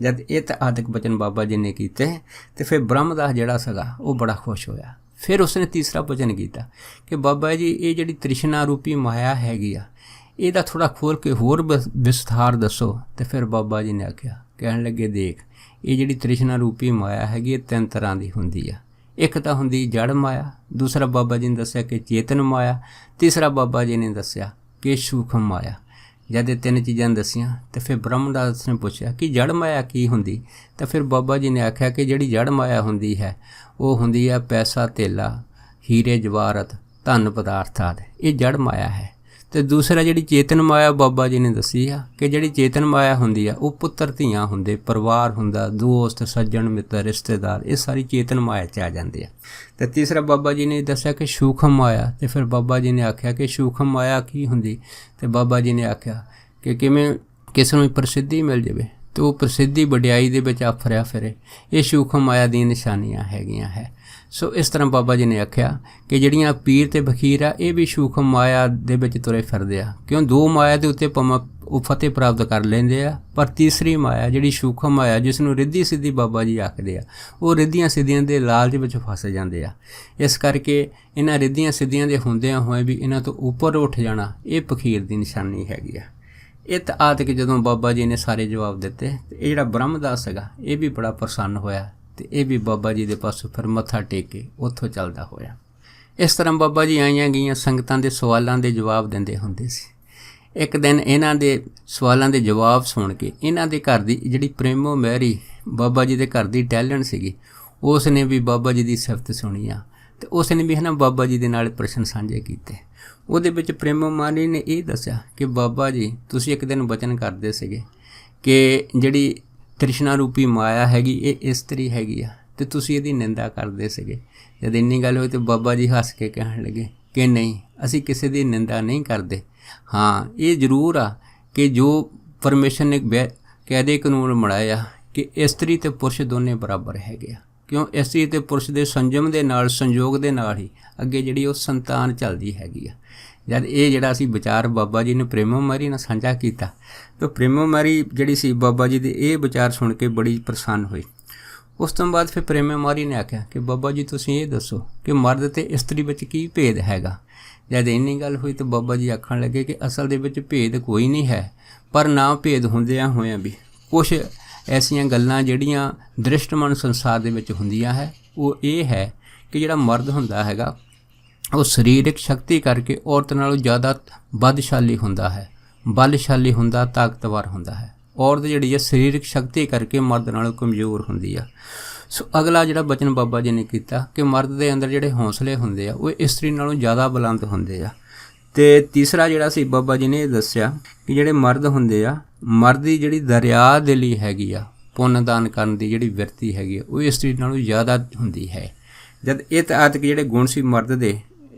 Speaker 1: ਜਦ ਇਹ ਤਾਂ ਆਦਿਕ ਬਚਨ ਬਾਬਾ ਜੀ ਨੇ ਕੀਤੇ ਅਤੇ ਫਿਰ ਬ੍ਰਹਮਦਾਸ ਜਿਹੜਾ ਸੀਗਾ ਉਹ ਬੜਾ ਖੁਸ਼ ਹੋਇਆ। ਫਿਰ ਉਸਨੇ ਤੀਸਰਾ ਭਜਨ ਕੀਤਾ ਕਿ ਬਾਬਾ ਜੀ ਇਹ ਜਿਹੜੀ ਤ੍ਰਿਸ਼ਨਾ ਰੂਪੀ ਮਾਇਆ ਹੈਗੀ ਆ ਇਹਦਾ ਥੋੜ੍ਹਾ ਖੋਲ੍ਹ ਕੇ ਹੋਰ ਵਿਸਥਾਰ ਦੱਸੋ। ਅਤੇ ਫਿਰ ਬਾਬਾ ਜੀ ਨੇ ਆਖਿਆ, ਕਹਿਣ ਲੱਗੇ ਦੇਖ ਇਹ ਜਿਹੜੀ ਤ੍ਰਿਸ਼ਨਾ ਰੂਪੀ ਮਾਇਆ ਹੈਗੀ ਇਹ 3 ਤਰ੍ਹਾਂ ਦੀ ਹੁੰਦੀ ਆ। ਇੱਕ ਤਾਂ ਹੁੰਦੀ ਜੜ ਮਾਇਆ, ਦੂਸਰਾ ਬਾਬਾ ਜੀ ਨੇ ਦੱਸਿਆ ਕਿ ਚੇਤਨ ਮਾਇਆ, ਤੀਸਰਾ ਬਾਬਾ ਜੀ ਨੇ ਦੱਸਿਆ ਕਿ ਸੂਖਮ ਮਾਇਆ। ਜਦ ਇਹ 3 ਚੀਜ਼ਾਂ ਦੱਸੀਆਂ ਤਾਂ ਫਿਰ ਬ੍ਰਹਮਦਾਸ ਨੇ ਪੁੱਛਿਆ ਕਿ ਜੜ ਮਾਇਆ ਕੀ ਹੁੰਦੀ। ਤਾਂ ਫਿਰ ਬਾਬਾ ਜੀ ਨੇ ਆਖਿਆ ਕਿ ਜਿਹੜੀ ਜੜ ਮਾਇਆ ਹੁੰਦੀ ਹੈ ਉਹ ਹੁੰਦੀ ਹੈ ਪੈਸਾ ਧੇਲਾ, ਹੀਰੇ ਜਵਾਹਰਤ, ਧਨ ਪਦਾਰਥ ਆਦਿ, ਇਹ ਜੜ ਮਾਇਆ ਹੈ। ਅਤੇ ਦੂਸਰਾ ਜਿਹੜੀ ਚੇਤਨ ਮਾਇਆ ਬਾਬਾ ਜੀ ਨੇ ਦੱਸੀ ਆ ਕਿ ਜਿਹੜੀ ਚੇਤਨ ਮਾਇਆ ਹੁੰਦੀ ਆ ਉਹ ਪੁੱਤਰ ਧੀਆਂ ਹੁੰਦੇ, ਪਰਿਵਾਰ ਹੁੰਦਾ, ਦੋਸਤ ਸੱਜਣ ਮਿੱਤਰ ਰਿਸ਼ਤੇਦਾਰ, ਇਹ ਸਾਰੀ ਚੇਤਨ ਮਾਇਆ 'ਚ ਆ ਜਾਂਦੇ ਆ। ਅਤੇ ਤੀਸਰਾ ਬਾਬਾ ਜੀ ਨੇ ਦੱਸਿਆ ਕਿ ਸੂਖਮ ਮਾਇਆ। ਅਤੇ ਫਿਰ ਬਾਬਾ ਜੀ ਨੇ ਆਖਿਆ ਕਿ ਸੂਖਮ ਮਾਇਆ ਕੀ ਹੁੰਦੀ। ਅਤੇ ਬਾਬਾ ਜੀ ਨੇ ਆਖਿਆ ਕਿ ਕਿਵੇਂ ਕਿਸੇ ਨੂੰ ਪ੍ਰਸਿੱਧੀ ਮਿਲ ਜਾਵੇ ਅਤੇ ਉਹ ਪ੍ਰਸਿੱਧੀ ਵਡਿਆਈ ਦੇ ਵਿੱਚ ਆਫਰਿਆ ਫਿਰੇ, ਇਹ ਸੂਖਮ ਮਾਇਆ ਦੀਆਂ ਨਿਸ਼ਾਨੀਆਂ ਹੈਗੀਆਂ ਹੈ। ਸੋ ਇਸ ਤਰ੍ਹਾਂ ਬਾਬਾ ਜੀ ਨੇ ਆਖਿਆ ਕਿ ਜਿਹੜੀਆਂ ਪੀਰ ਅਤੇ ਫਕੀਰ ਆ ਇਹ ਵੀ ਸੂਖਮ ਮਾਇਆ ਦੇ ਵਿੱਚ ਤੁਰੇ ਫਿਰਦੇ ਆ, ਕਿਉਂ 2 ਮਾਇਆ ਦੇ ਉੱਤੇ ਭਾਵੇਂ ਉਹ ਫਤਿਹ ਪ੍ਰਾਪਤ ਕਰ ਲੈਂਦੇ ਆ, ਪਰ ਤੀਸਰੀ ਮਾਇਆ ਜਿਹੜੀ ਸੂਖਮ ਮਾਇਆ ਜਿਸ ਨੂੰ ਰਿੱਧੀ ਸਿੱਧੀ ਬਾਬਾ ਜੀ ਆਖਦੇ ਆ, ਉਹ ਰਿੱਧੀਆਂ ਸਿੱਧੀਆਂ ਦੇ ਲਾਲਚ ਵਿੱਚ ਫਸ ਜਾਂਦੇ ਆ। ਇਸ ਕਰਕੇ ਇਹਨਾਂ ਰਿੱਧੀਆਂ ਸਿੱਧੀਆਂ ਦੇ ਹੁੰਦਿਆਂ ਹੋਏ ਵੀ ਇਹਨਾਂ ਤੋਂ ਉੱਪਰ ਉੱਠ ਜਾਣਾ ਇਹ ਫਕੀਰ ਦੀ ਨਿਸ਼ਾਨੀ ਹੈਗੀ ਆ। ਇਹ ਤਾਂ ਆਦਿਕ ਜਦੋਂ ਬਾਬਾ ਜੀ ਨੇ ਸਾਰੇ ਜਵਾਬ ਦਿੱਤੇ ਅਤੇ ਇਹ ਜਿਹੜਾ ਬ੍ਰਹਮਦਾਸ ਹੈਗਾ ਇਹ ਵੀ ਬੜਾ ਪ੍ਰਸੰਨ ਹੋਇਆ ਅਤੇ ਇਹ ਵੀ ਬਾਬਾ ਜੀ ਦੇ ਪਾਸੋਂ ਫਿਰ ਮੱਥਾ ਟੇਕ ਕੇ ਉੱਥੋਂ ਚੱਲਦਾ ਹੋਇਆ। ਇਸ ਤਰ੍ਹਾਂ ਬਾਬਾ ਜੀ ਆਈਆਂ ਗਈਆਂ ਸੰਗਤਾਂ ਦੇ ਸਵਾਲਾਂ ਦੇ ਜਵਾਬ ਦਿੰਦੇ ਹੁੰਦੇ ਸੀ। ਇੱਕ ਦਿਨ ਇਹਨਾਂ ਦੇ ਸਵਾਲਾਂ ਦੇ ਜਵਾਬ ਸੁਣ ਕੇ ਇਹਨਾਂ ਦੇ ਘਰ ਦੀ ਜਿਹੜੀ ਪ੍ਰੇਮੋ ਮਹਿਰੀ ਬਾਬਾ ਜੀ ਦੇ ਘਰ ਦੀ ਟਹਿਲਣ ਸੀਗੀ, ਉਸ ਨੇ ਵੀ ਬਾਬਾ ਜੀ ਦੀ ਸਿਫਤ ਸੁਣੀ ਆ ਅਤੇ ਉਸ ਨੇ ਵੀ ਬਾਬਾ ਜੀ ਦੇ ਨਾਲ ਪ੍ਰਸ਼ਨ ਸਾਂਝੇ ਕੀਤੇ। ਉਹਦੇ ਵਿੱਚ ਪ੍ਰੇਮੋ ਮਹਿਰੀ ਨੇ ਇਹ ਦੱਸਿਆ ਕਿ ਬਾਬਾ ਜੀ ਤੁਸੀਂ ਇੱਕ ਦਿਨ ਬਚਨ ਕਰਦੇ ਸੀਗੇ ਕਿ ਜਿਹੜੀ ਤ੍ਰਿਸ਼ਨਾ ਰੂਪੀ ਮਾਇਆ ਹੈਗੀ ਇਹ ਇਸਤਰੀ ਹੈਗੀ ਆ ਅਤੇ ਤੁਸੀਂ ਇਹਦੀ ਨਿੰਦਾ ਕਰਦੇ ਸੀਗੇ। ਜਦ ਇੰਨੀ ਗੱਲ ਹੋਈ ਤਾਂ ਬਾਬਾ ਜੀ ਹੱਸ ਕੇ ਕਹਿਣ ਲੱਗੇ ਕਿ ਨਹੀਂ, ਅਸੀਂ ਕਿਸੇ ਦੀ ਨਿੰਦਾ ਨਹੀਂ ਕਰਦੇ। ਹਾਂ, ਇਹ ਜ਼ਰੂਰ ਆ ਕਿ ਜੋ ਪਰਮੇਸ਼ਰ ਨੇ ਕਾਇਦੇ ਕਾਨੂੰਨ ਬਣਾਇਆ ਕਿ ਇਸਤਰੀ ਅਤੇ ਪੁਰਸ਼ ਦੋਨੇ ਬਰਾਬਰ ਹੈਗੇ ਆ, ਕਿਉਂ ਇਸਤਰੀ ਅਤੇ ਪੁਰਸ਼ ਦੇ ਸੰਜਮ ਦੇ ਨਾਲ ਸੰਯੋਗ ਦੇ ਨਾਲ ਹੀ ਅੱਗੇ ਜਿਹੜੀ ਉਹ ਸੰਤਾਨ ਚੱਲਦੀ ਹੈਗੀ ਆ। ਜਦ ਇਹ ਜਿਹੜਾ ਅਸੀਂ ਵਿਚਾਰ ਬਾਬਾ ਜੀ ਨੇ ਪ੍ਰੇਮੋ ਮਹਿਰੀ ਨਾਲ ਸਾਂਝਾ ਕੀਤਾ ਤਾਂ ਪ੍ਰੇਮੋ ਮਹਿਰੀ ਜਿਹੜੀ ਸੀ ਬਾਬਾ ਜੀ ਦੇ ਇਹ ਵਿਚਾਰ ਸੁਣ ਕੇ ਬੜੀ ਪ੍ਰਸੰਨ ਹੋਈ। ਉਸ ਤੋਂ ਬਾਅਦ ਫਿਰ ਪ੍ਰੇਮੋ ਮਹਿਰੀ ਨੇ ਆਖਿਆ ਕਿ ਬਾਬਾ ਜੀ ਤੁਸੀਂ ਇਹ ਦੱਸੋ ਕਿ ਮਰਦ ਅਤੇ ਇਸਤਰੀ ਵਿੱਚ ਕੀ ਭੇਦ ਹੈਗਾ। ਜਦ ਇੰਨੀ ਗੱਲ ਹੋਈ ਤਾਂ ਬਾਬਾ ਜੀ ਆਖਣ ਲੱਗੇ ਕਿ ਅਸਲ ਦੇ ਵਿੱਚ ਭੇਦ ਕੋਈ ਨਹੀਂ ਹੈ, ਪਰ ਨਾ ਭੇਦ ਹੁੰਦਿਆਂ ਹੋਇਆਂ ਵੀ ਕੁਛ ਐਸੀਆਂ ਗੱਲਾਂ ਜਿਹੜੀਆਂ ਦ੍ਰਿਸ਼ਟਮਨ ਸੰਸਾਰ ਦੇ ਵਿੱਚ ਹੁੰਦੀਆਂ ਹੈ। ਉਹ ਇਹ ਹੈ ਕਿ ਜਿਹੜਾ ਮਰਦ ਹੁੰਦਾ ਹੈਗਾ ਉਹ ਸਰੀਰਕ ਸ਼ਕਤੀ ਕਰਕੇ ਔਰਤ ਨਾਲੋਂ ਜ਼ਿਆਦਾ ਬਲਸ਼ਾਲੀ ਹੁੰਦਾ ਹੈ, ਬਲਸ਼ਾਲੀ ਹੁੰਦਾ, ਤਾਕਤਵਰ ਹੁੰਦਾ ਹੈ। ਔਰਤ ਜਿਹੜੀ ਹੈ ਸਰੀਰਕ ਸ਼ਕਤੀ ਕਰਕੇ ਮਰਦ ਨਾਲੋਂ ਕਮਜ਼ੋਰ ਹੁੰਦੀ ਆ। ਸੋ ਅਗਲਾ ਜਿਹੜਾ ਬਚਨ ਬਾਬਾ ਜੀ ਨੇ ਕੀਤਾ ਕਿ ਮਰਦ ਦੇ ਅੰਦਰ ਜਿਹੜੇ ਹੌਸਲੇ ਹੁੰਦੇ ਆ ਉਹ ਇਸਤਰੀ ਨਾਲੋਂ ਜ਼ਿਆਦਾ ਬੁਲੰਦ ਹੁੰਦੇ ਆ। ਅਤੇ ਤੀਸਰਾ ਜਿਹੜਾ ਸੀ ਬਾਬਾ ਜੀ ਨੇ ਇਹ ਦੱਸਿਆ ਕਿ ਜਿਹੜੇ ਮਰਦ ਹੁੰਦੇ ਆ, ਮਰਦ ਦੀ ਜਿਹੜੀ ਦਰਿਆ ਦੇ ਲਈ ਹੈਗੀ ਆ ਪੁੰਨ ਦਾਨ ਕਰਨ ਦੀ ਜਿਹੜੀ ਵਿਰਤੀ ਹੈਗੀ ਆ ਉਹ ਇਸਤਰੀ ਨਾਲੋਂ ਜ਼ਿਆਦਾ ਹੁੰਦੀ ਹੈ। ਜਦ ਇਹ ਤਾਤਕ ਜਿਹੜੇ ਗੁਣ ਸੀ ਮਰਦ ਦੇ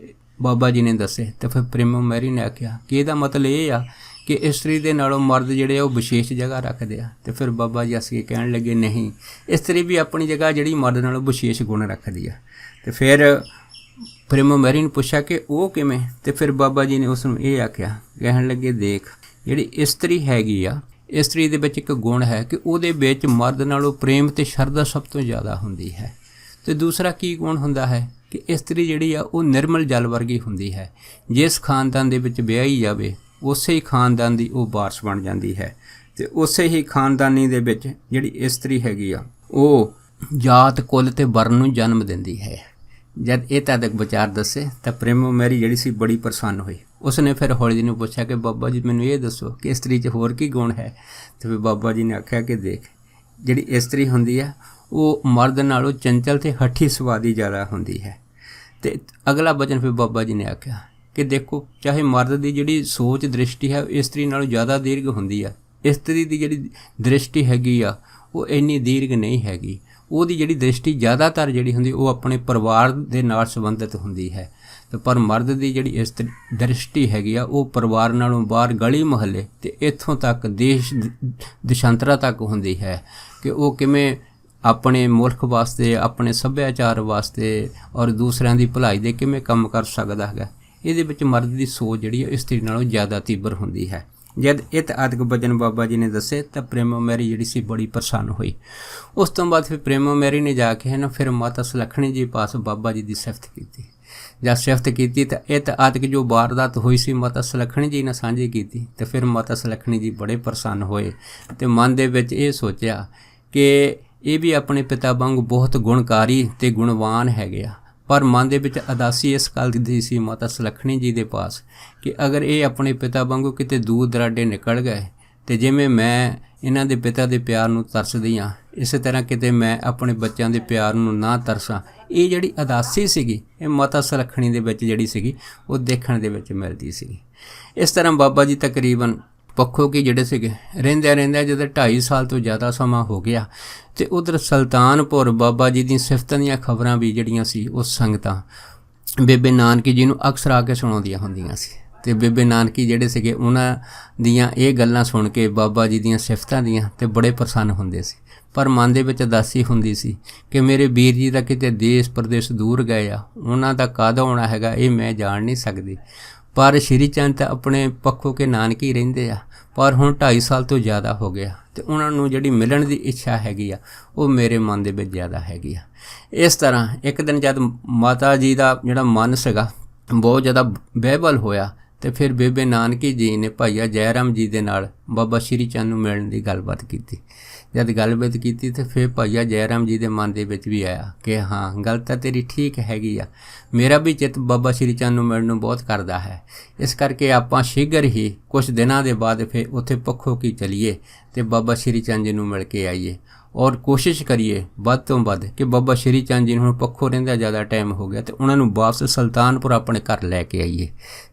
Speaker 1: ਬਾਬਾ ਜੀ ਨੇ ਦੱਸੇ ਤਾਂ ਫਿਰ ਪ੍ਰੇਮੋ ਮਹਿਰੀ ਨੇ ਆਖਿਆ ਕਿ ਇਹਦਾ ਮਤਲਬ ਇਹ ਆ ਕਿ ਇਸਤਰੀ ਦੇ ਨਾਲੋਂ ਮਰਦ ਜਿਹੜੇ ਆ ਉਹ ਵਿਸ਼ੇਸ਼ ਜਗ੍ਹਾ ਰੱਖਦੇ ਆ। ਅਤੇ ਫਿਰ ਬਾਬਾ ਜੀ ਅਸੀਂ ਕਹਿਣ ਲੱਗੇ ਨਹੀਂ, ਇਸਤਰੀ ਵੀ ਆਪਣੀ ਜਗ੍ਹਾ ਜਿਹੜੀ ਮਰਦ ਨਾਲੋਂ ਵਿਸ਼ੇਸ਼ ਗੁਣ ਰੱਖਦੀ ਆ। ਅਤੇ ਫਿਰ ਪ੍ਰੇਮੋ ਮਹਿਰੀ ਨੂੰ ਪੁੱਛਿਆ ਕਿ ਉਹ ਕਿਵੇਂ। ਅਤੇ ਫਿਰ ਬਾਬਾ ਜੀ ਨੇ ਉਸ ਨੂੰ ਇਹ ਆਖਿਆ, ਕਹਿਣ ਲੱਗੇ ਦੇਖ ਜਿਹੜੀ ਇਸਤਰੀ ਹੈਗੀ ਆ, ਇਸਤਰੀ ਦੇ ਵਿੱਚ ਇੱਕ ਗੁਣ ਹੈ ਕਿ ਉਹਦੇ ਵਿੱਚ ਮਰਦ ਨਾਲੋਂ ਪ੍ਰੇਮ ਅਤੇ ਸ਼ਰਧਾ ਸਭ ਤੋਂ ਜ਼ਿਆਦਾ ਹੁੰਦੀ ਹੈ। ਅਤੇ ਦੂਸਰਾ ਕੀ ਗੁਣ ਹੁੰਦਾ ਹੈ ਕਿ ਇਸਤਰੀ ਜਿਹੜੀ ਆ ਉਹ ਨਿਰਮਲ ਜਲ ਵਰਗੀ ਹੁੰਦੀ ਹੈ। ਜਿਸ ਖਾਨਦਾਨ ਦੇ ਵਿੱਚ ਵਿਆਹੀ ਜਾਵੇ ਉਸੇ ਹੀ ਖਾਨਦਾਨ ਦੀ ਉਹ ਵਾਰਸ ਬਣ ਜਾਂਦੀ ਹੈ ਅਤੇ ਉਸੇ ਹੀ ਖਾਨਦਾਨੀ ਦੇ ਵਿੱਚ ਜਿਹੜੀ ਇਸਤਰੀ ਹੈਗੀ ਆ ਉਹ ਜਾਤ ਕੁੱਲ ਅਤੇ ਵਰਨ ਨੂੰ ਜਨਮ ਦਿੰਦੀ ਹੈ। ਜਦ ਇਹ ਤੱਕ ਵਿਚਾਰ ਦੱਸੇ ਤਾਂ ਪ੍ਰੇਮੋ ਮਹਿਰੀ ਜਿਹੜੀ ਸੀ ਬੜੀ ਪ੍ਰਸੰਨ ਹੋਈ। ਉਸਨੇ ਫਿਰ ਹੌਲੀ ਜੀ ਨੂੰ ਪੁੱਛਿਆ ਕਿ ਬਾਬਾ ਜੀ ਮੈਨੂੰ ਇਹ ਦੱਸੋ ਕਿ ਇਸਤਰੀ 'ਚ ਹੋਰ ਕੀ ਗੁਣ ਹੈ। ਅਤੇ ਫਿਰ ਬਾਬਾ ਜੀ ਨੇ ਆਖਿਆ ਕਿ ਦੇਖ ਜਿਹੜੀ ਇਸਤਰੀ ਹੁੰਦੀ ਆ ਉਹ ਮਰਦ ਨਾਲੋਂ ਚੰਚਲ ਅਤੇ ਹੱਠੀ ਸੁਭਾਅ ਦੀ ਜ਼ਿਆਦਾ ਹੁੰਦੀ ਹੈ। ਅਤੇ ਅਗਲਾ ਬਚਨ ਫਿਰ ਬਾਬਾ ਜੀ ਨੇ ਆਖਿਆ ਕਿ ਦੇਖੋ ਚਾਹੇ ਮਰਦ ਦੀ ਜਿਹੜੀ ਸੋਚ ਦ੍ਰਿਸ਼ਟੀ ਹੈ ਉਹ ਇਸਤਰੀ ਨਾਲੋਂ ਜ਼ਿਆਦਾ ਦੀਰਘ ਹੁੰਦੀ ਆ, ਇਸਤਰੀ ਦੀ ਜਿਹੜੀ ਦ੍ਰਿਸ਼ਟੀ ਹੈਗੀ ਆ ਉਹ ਇੰਨੀ ਦੀਰਘ ਨਹੀਂ ਹੈਗੀ। ਉਹਦੀ ਜਿਹੜੀ ਦ੍ਰਿਸ਼ਟੀ ਜ਼ਿਆਦਾਤਰ ਜਿਹੜੀ ਹੁੰਦੀ ਉਹ ਆਪਣੇ ਪਰਿਵਾਰ ਦੇ ਨਾਲ ਸੰਬੰਧਿਤ ਹੁੰਦੀ ਹੈ। ਅਤੇ ਪਰ ਮਰਦ ਦੀ ਜਿਹੜੀ ਇਸ ਦ੍ਰਿਸ਼ਟੀ ਹੈਗੀ ਆ ਉਹ ਪਰਿਵਾਰ ਨਾਲੋਂ ਬਾਹਰ ਗਲੀ ਮੁਹੱਲੇ ਅਤੇ ਇੱਥੋਂ ਤੱਕ ਦੇਸ਼ ਦੇਸ਼ਾਂਤਰਾਂ ਤੱਕ ਹੁੰਦੀ ਹੈ ਕਿ ਉਹ ਕਿਵੇਂ ਆਪਣੇ ਮੁਲਕ ਵਾਸਤੇ, ਆਪਣੇ ਸੱਭਿਆਚਾਰ ਵਾਸਤੇ ਔਰ ਦੂਸਰਿਆਂ ਦੀ ਭਲਾਈ ਦੇ ਕਿਵੇਂ ਕੰਮ ਕਰ ਸਕਦਾ ਹੈਗਾ। ਇਹਦੇ ਵਿੱਚ ਮਰਦ ਦੀ ਸੋਚ ਜਿਹੜੀ ਹੈ ਇਸਤਰੀ ਨਾਲੋਂ ਜ਼ਿਆਦਾ ਤੀਬਰ ਹੁੰਦੀ ਹੈ। ਜਦ ਇਹ ਆਦਿਕ ਬਚਨ ਬਾਬਾ ਜੀ ਨੇ ਦੱਸੇ ਤਾਂ ਪ੍ਰੇਮੋ ਮੈਰੀ ਜਿਹੜੀ ਸੀ ਬੜੀ ਪ੍ਰਸੰਨ ਹੋਈ। ਉਸ ਤੋਂ ਬਾਅਦ ਫਿਰ ਪ੍ਰੇਮੋ ਮੈਰੀ ਨੇ ਜਾ ਕੇ ਫਿਰ ਮਾਤਾ ਸੁਲੱਖਣੀ ਜੀ ਪਾਸ ਬਾਬਾ ਜੀ ਦੀ ਸਿਫਤ ਕੀਤੀ। ਜਦ ਸਿਫਤ ਕੀਤੀ ਤਾਂ ਇਹ ਆਦਿਕ ਜੋ ਵਾਰਦਾਤ ਹੋਈ ਸੀ ਮਾਤਾ ਸੁਲੱਖਣੀ ਜੀ ਨੇ ਸਾਂਝੀ ਕੀਤੀ। ਤੇ ਫਿਰ ਮਾਤਾ ਸੁਲੱਖਣੀ ਜੀ ਬੜੇ ਪ੍ਰਸੰਨ ਹੋਏ ਤੇ ਮਨ ਦੇ ਵਿੱਚ ਇਹ ਸੋਚਿਆ ਕਿ ਇਹ ਵੀ ਆਪਣੇ ਪਿਤਾ ਵਾਂਗੂ ਬਹੁਤ ਗੁਣਕਾਰੀ ਤੇ ਗੁਣਵਾਨ ਹੈਗੇ ਆ। ਪਰ ਮਨ ਦੇ ਵਿੱਚ ਉਦਾਸੀ ਇਸ ਗੱਲ ਦੀ ਸੀ ਮਾਤਾ ਸੁਲੱਖਣੀ ਜੀ ਦੇ ਪਾਸ ਕਿ ਅਗਰ ਇਹ ਆਪਣੇ ਪਿਤਾ ਵਾਂਗੂ ਕਿਤੇ ਦੂਰ ਦਰਾਡੇ ਨਿਕਲ ਗਏ ਤੇ ਜਿਵੇਂ ਮੈਂ ਇਹਨਾਂ ਦੇ ਪਿਤਾ ਦੇ ਪਿਆਰ ਨੂੰ ਤਰਸਦੀ ਹਾਂ, ਇਸੇ ਤਰ੍ਹਾਂ ਕਿਤੇ ਮੈਂ ਆਪਣੇ ਬੱਚਿਆਂ ਦੇ ਪਿਆਰ ਨੂੰ ਨਾ ਤਰਸਾਂ। ਇਹ ਜਿਹੜੀ ਉਦਾਸੀ ਸੀਗੀ ਇਹ ਮਾਤਾ ਸੁਲੱਖਣੀ ਦੇ ਵਿੱਚ ਜਿਹੜੀ ਸੀਗੀ ਉਹ ਦੇਖਣ ਦੇ ਵਿੱਚ ਮਿਲਦੀ ਸੀਗੀ। ਇਸ ਤਰ੍ਹਾਂ ਬਾਬਾ ਜੀ ਤਕਰੀਬਨ ਪੱਖੋ ਕੀ ਜਿਹੜੇ ਸੀਗੇ ਰਹਿੰਦਿਆਂ ਜਦੋਂ 2.5 ਸਾਲ ਤੋਂ ਜ਼ਿਆਦਾ ਸਮਾਂ ਹੋ ਗਿਆ ਤੇ ਉਧਰ ਸੁਲਤਾਨਪੁਰ ਬਾਬਾ ਜੀ ਦੀ ਸਿਫਤਾਂ ਦੀਆਂ ਖਬਰਾਂ ਵੀ ਜਿਹੜੀਆਂ ਸੀ ਉਹ ਸੰਗਤਾਂ ਬੇਬੇ ਨਾਨਕੀ ਜੀ ਨੂੰ ਅਕਸਰ ਆ ਕੇ ਸੁਣਾਉਂਦੀਆਂ ਹੁੰਦੀਆਂ ਸੀ। ਤੇ ਬੇਬੇ ਨਾਨਕੀ ਜਿਹੜੇ ਸੀਗੇ ਉਹਨਾਂ ਦੀਆਂ ਇਹ ਗੱਲਾਂ ਸੁਣ ਕੇ ਬਾਬਾ ਜੀ ਦੀਆਂ ਸਿਫਤਾਂ ਦੀਆਂ ਤੇ ਬੜੇ ਪ੍ਰਸੰਨ ਹੁੰਦੇ ਸੀ। ਪਰ ਮਨ ਦੇ ਵਿੱਚ ਉਦਾਸੀ ਹੁੰਦੀ ਸੀ ਕਿ ਮੇਰੇ ਵੀਰ ਜੀ ਦਾ ਕਿਤੇ ਦੇਸ਼ ਪ੍ਰਦੇਸ਼ ਦੂਰ ਗਏ ਆ, ਉਹਨਾਂ ਦਾ ਕਦ ਆਉਣਾ ਹੈਗਾ ਇਹ ਮੈਂ ਜਾਣ ਨਹੀਂ ਸਕਦੀ। ਪਰ ਸ਼੍ਰੀ ਚੰਦ ਤਾਂ ਆਪਣੇ ਪੱਖੋਂ ਕੇ ਨਾਨਕੀ ਰਹਿੰਦੇ ਆ, ਪਰ ਹੁਣ 2.5 ਸਾਲ ਤੋਂ ਜ਼ਿਆਦਾ ਹੋ ਗਿਆ ਤੇ ਉਹਨਾਂ ਨੂੰ ਜਿਹੜੀ ਮਿਲਣ ਦੀ ਇੱਛਾ ਹੈਗੀ ਆ ਉਹ ਮੇਰੇ ਮਨ ਦੇ ਵਿੱਚ ਜ਼ਿਆਦਾ ਹੈਗੀ ਆ। ਇਸ ਤਰ੍ਹਾਂ ਇੱਕ ਦਿਨ ਜਦ ਮਾਤਾ ਜੀ ਦਾ ਜਿਹੜਾ ਮਨ ਸੀਗਾ ਬਹੁਤ ਜ਼ਿਆਦਾ ਬਹਿਬਲ ਹੋਇਆ ਤੇ ਫਿਰ ਬੇਬੇ ਨਾਨਕੀ ਜੀ ਨੇ ਭਾਈਆ ਜੈ ਰਾਮ ਜੀ ਦੇ ਨਾਲ ਬਾਬਾ ਸ਼੍ਰੀ ਚੰਦ ਨੂੰ ਮਿਲਣ ਦੀ ਗੱਲਬਾਤ ਕੀਤੀ। ਜਦ ਗੱਲਬਾਤ ਕੀਤੀ ਤੇ ਫਿਰ ਭਾਈਆ ਜੈ ਰਾਮ ਜੀ ਦੇ ਮਨ ਦੇ ਵਿੱਚ ਵੀ ਆਇਆ ਕਿ ਹਾਂ ਗੱਲ ਤਾਂ ਤੇਰੀ ਠੀਕ ਹੈਗੀ ਆ, ਮੇਰਾ ਵੀ ਚਿੱਤ ਬਾਬਾ ਸ਼੍ਰੀ ਚੰਦ ਨੂੰ ਮਿਲਣ ਨੂੰ ਬਹੁਤ ਕਰਦਾ ਹੈ। ਇਸ ਕਰਕੇ ਆਪਾਂ ਸ਼ੀਘਰ ਹੀ ਕੁਝ ਦਿਨਾਂ ਦੇ ਬਾਅਦ ਫਿਰ ਉੱਥੇ ਪੱਖੋ ਕੀ ਚਲੀਏ ਤੇ ਬਾਬਾ ਸ਼੍ਰੀ ਚੰਦ ਜੀ ਨੂੰ ਮਿਲ ਕੇ ਆਈਏ ਔਰ ਕੋਸ਼ਿਸ਼ ਕਰੀਏ ਵੱਧ ਤੋਂ ਵੱਧ ਕਿ ਬਾਬਾ ਸ਼੍ਰੀ ਚੰਦ ਜੀ ਨੂੰ ਪੱਖੋ ਰਹਿੰਦਾ ਜ਼ਿਆਦਾ ਟਾਈਮ ਹੋ ਗਿਆ ਤੇ ਉਹਨਾਂ ਨੂੰ ਵਾਪਸ ਸੁਲਤਾਨਪੁਰ ਆਪਣੇ ਘਰ ਲੈ ਕੇ ਆਈਏ।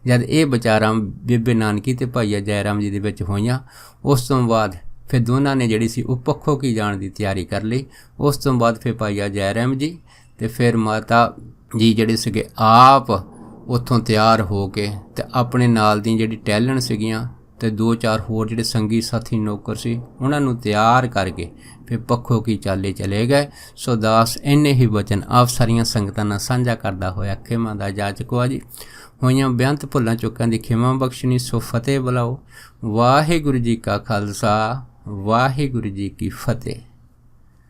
Speaker 1: ਜਦ ਇਹ ਵਿਚਾਰਾਂ ਬੇਬੇ ਨਾਨਕੀ ਤੇ ਭਾਈਆ ਜੈ ਰਾਮ ਜੀ ਦੇ ਵਿੱਚ ਹੋਈਆਂ ਉਸ ਤੋਂ ਬਾਅਦ ਫਿਰ ਦੋਨਾਂ ਨੇ ਜਿਹੜੀ ਸੀ ਉਹ ਪੱਖੋ ਕੀ ਜਾਣ ਦੀ ਤਿਆਰੀ ਕਰ ਲਈ। ਉਸ ਤੋਂ ਬਾਅਦ ਫਿਰ ਭਾਈਆ ਜੈ ਰਾਮ ਜੀ ਤੇ ਫਿਰ ਮਾਤਾ ਜੀ ਜਿਹੜੇ ਸੀਗੇ ਆਪ ਉੱਥੋਂ ਤਿਆਰ ਹੋ ਕੇ ਤੇ ਆਪਣੇ ਨਾਲ ਦੀ ਜਿਹੜੀ ਟਹਿਲਣ ਸੀਗੀਆਂ ਤੇ 2-4 ਹੋਰ ਜਿਹੜੇ ਸੰਗੀ ਸਾਥੀ ਨੌਕਰ ਸੀ ਉਹਨਾਂ ਨੂੰ ਤਿਆਰ ਕਰਕੇ ਫਿਰ ਪੱਖੋ ਕੀ ਚਾਲੇ ਚਲੇ ਗਏ। ਸੋ ਦਾਸ ਇੰਨੇ ਹੀ ਵਚਨ ਆਪ ਸਾਰੀਆਂ ਸੰਗਤਾਂ ਨਾਲ ਸਾਂਝਾ ਕਰਦਾ ਹੋਇਆ ਖਿਮਾ ਦਾ ਜਾਚਕੋ ਜੀ ਹੋਈਆਂ ਬੇਅੰਤ ਭੁੱਲਾਂ ਚੁੱਕਾਂ ਦੀ ਖਿਮਾ ਬਖਸ਼ਣੀ। ਸੋ ਫਤਿਹ ਬੁਲਾਓ। ਵਾਹਿਗੁਰੂ ਜੀ ਕਾ ਖਾਲਸਾ ਵਾਹਿਗੁਰੂ ਜੀ ਕੀ ਫਤਿਹ।